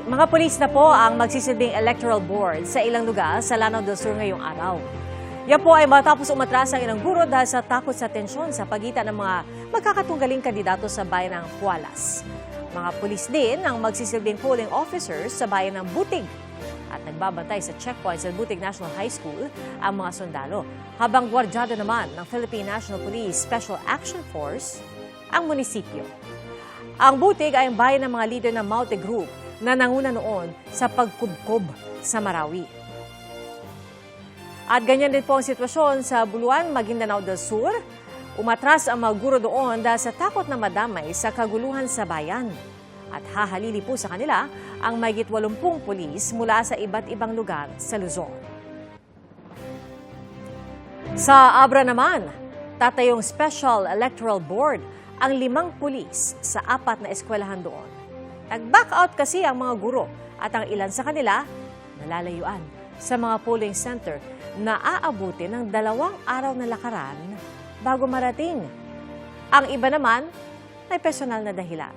Mga pulis na po ang magsisilbing electoral board sa ilang lugar sa Lanao del Sur ngayong araw. Yan po ay matapos umatras ang ilang guro dahil sa takot sa tensyon sa pagitan ng mga magkakatunggaling kandidato sa bayan ng Hualas. Mga pulis din ang magsisilbing polling officers sa bayan ng Butig at nagbabantay sa checkpoints sa Butig National High School ang mga sundalo, habang gwardyado naman ng Philippine National Police Special Action Force ang munisipyo. Ang Butig ay ang bayan ng mga leader ng Maute Group na nanguna noon sa pagkubkob sa Marawi. At ganyan din po ang sitwasyon sa Buluan, Maguindanao del Sur. Umatras ang mga guro doon dahil sa takot na madamay sa kaguluhan sa bayan. At hahalili po sa kanila ang mahigit 80 pulis mula sa iba't ibang lugar sa Luzon. Sa Abra naman, tatayong Special Electoral Board ang 5 pulis sa 4 na eskwelahan doon. Nag-back out kasi ang mga guro at ang ilan sa kanila nalalayuan sa mga polling center na aabuti ng 2 araw na lakaran bago marating. Ang iba naman may personal na dahilan.